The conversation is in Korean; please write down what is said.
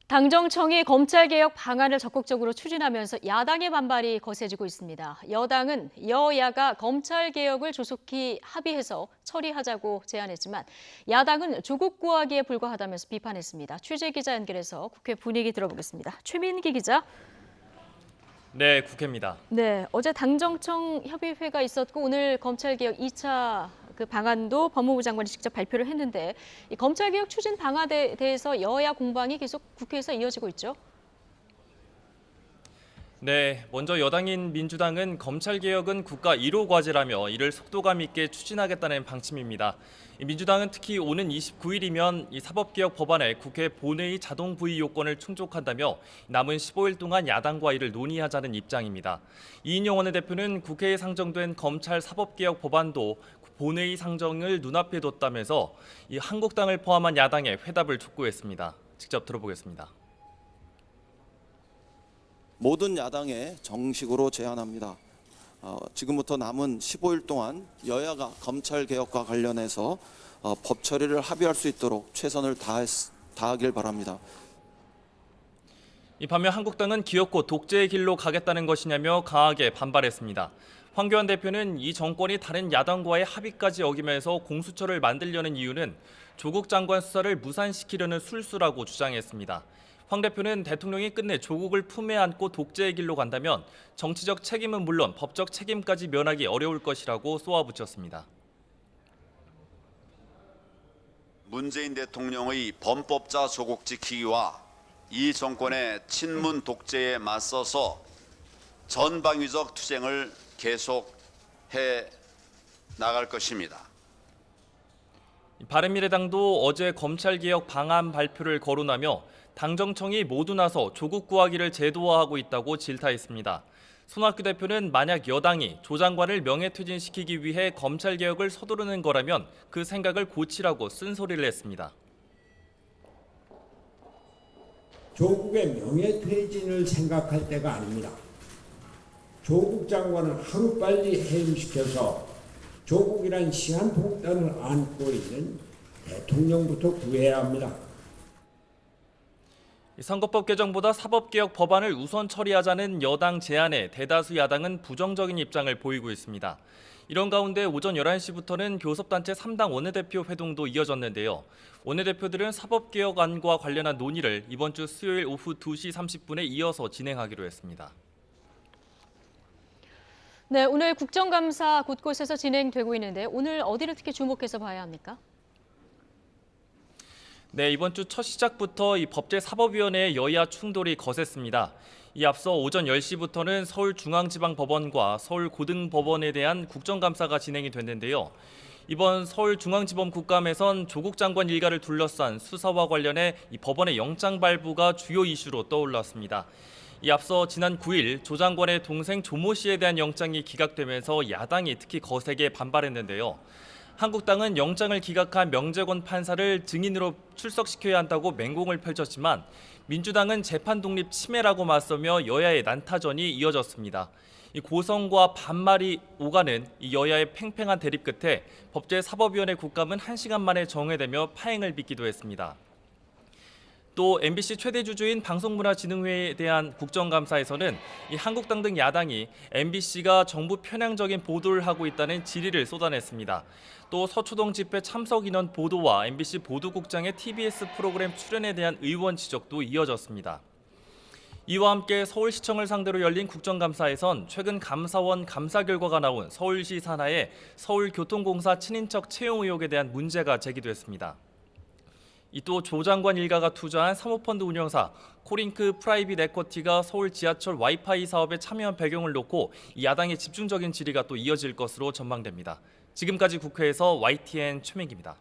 당정청이 검찰개혁 방안을 적극적으로 추진하면서 야당의 반발이 거세지고 있습니다. 여당은 여야가 검찰개혁을 조속히 합의해서 처리하자고 제안했지만 야당은 조국 구하기에 불과하다면서 비판했습니다. 취재기자 연결해서 국회 분위기 들어보겠습니다. 최민기 기자. 네, 국회입니다. 네, 어제 당정청 협의회가 있었고 오늘 검찰개혁 2차 방안도 법무부 장관이 직접 발표를 했는데 이 검찰개혁 추진 방안에 대해서 여야 공방이 계속 국회에서 이어지고 있죠. 네, 먼저 여당인 민주당은 검찰개혁은 국가 1호 과제라며 이를 속도감 있게 추진하겠다는 방침입니다. 민주당은 특히 오는 29일이면 이 사법개혁 법안에 국회 본회의 자동 부의 요건을 충족한다며 남은 15일 동안 야당과 이를 논의하자는 입장입니다. 이인영 원내대표는 국회에 상정된 검찰 사법개혁 법안도 본회의 상정을 눈앞에 뒀다면서 이 한국당을 포함한 야당에 회답을 촉구했습니다. 직접 들어보겠습니다. 모든 야당에 정식으로 제안합니다. 지금부터 남은 15일 동안 여야가 검찰개혁과 관련해서 법 처리를 합의할 수 있도록 최선을 다하길 바랍니다. 반면 한국당은 기어코 독재의 길로 가겠다는 것이냐며 강하게 반발했습니다. 황교안 대표는 이 정권이 다른 야당과의 합의까지 어기면서 공수처를 만들려는 이유는 조국 장관 수사를 무산시키려는 술수라고 주장했습니다. 황 대표는 대통령이 끝내 조국을 품에 안고 독재의 길로 간다면 정치적 책임은 물론 법적 책임까지 면하기 어려울 것이라고 쏘아붙였습니다. 문재인 대통령의 범법자 조국 지키기와 이 정권의 친문 독재에 맞서서 전방위적 투쟁을 계속해 나갈 것입니다. 바른미래당도 어제 검찰개혁 방안 발표를 거론하며 당정청이 모두 나서 조국 구하기를 제도화하고 있다고 질타했습니다. 손학규 대표는 만약 여당이 조 장관을 명예퇴진시키기 위해 검찰개혁을 서두르는 거라면 그 생각을 고치라고 쓴소리를 했습니다. 조국의 명예퇴진을 생각할 때가 아닙니다. 조국 장관을 하루빨리 해임시켜서 조국이란 시한폭탄을 안고 있는 대통령부터 구해야 합니다. 선거법 개정보다 사법개혁 법안을 우선 처리하자는 여당 제안에 대다수 야당은 부정적인 입장을 보이고 있습니다. 이런 가운데 오전 11시부터는 교섭단체 3당 원내대표 회동도 이어졌는데요. 원내대표들은 사법개혁안과 관련한 논의를 이번 주 수요일 오후 2시 30분에 이어서 진행하기로 했습니다. 네, 오늘 국정감사 곳곳에서 진행되고 있는데 오늘 어디를 특히 주목해서 봐야 합니까? 네, 이번 주 첫 시작부터 이 법제사법위원회의 여야 충돌이 거셌습니다. 이 앞서 오전 10시부터는 서울중앙지방법원과 서울고등법원에 대한 국정감사가 진행이 됐는데요. 이번 서울중앙지법 국감에선 조국 장관 일가를 둘러싼 수사와 관련해 이 법원의 영장 발부가 주요 이슈로 떠올랐습니다. 이 앞서 지난 9일 조 장관의 동생 조모 씨에 대한 영장이 기각되면서 야당이 특히 거세게 반발했는데요. 한국당은 영장을 기각한 명재권 판사를 증인으로 출석시켜야 한다고 맹공을 펼쳤지만 민주당은 재판 독립 침해라고 맞서며 여야의 난타전이 이어졌습니다. 이 고성과 반말이 오가는 이 여야의 팽팽한 대립 끝에 법제사법위원회 국감은 1시간 만에 정회되며 파행을 빚기도 했습니다. 또 MBC 최대 주주인 방송문화진흥회에 대한 국정감사에서는 이 한국당 등 야당이 MBC가 정부 편향적인 보도를 하고 있다는 질의를 쏟아냈습니다. 또 서초동 집회 참석 인원 보도와 MBC 보도국장의 TBS 프로그램 출연에 대한 의원 지적도 이어졌습니다. 이와 함께 서울시청을 상대로 열린 국정감사에선 최근 감사원 감사 결과가 나온 서울시 산하의 서울교통공사 친인척 채용 의혹에 대한 문제가 제기됐습니다. 또 조 장관 일가가 투자한 사모펀드 운영사 코링크 프라이빗 에쿼티가 서울 지하철 와이파이 사업에 참여한 배경을 놓고 야당의 집중적인 질의가 또 이어질 것으로 전망됩니다. 지금까지 국회에서 YTN 최민기입니다.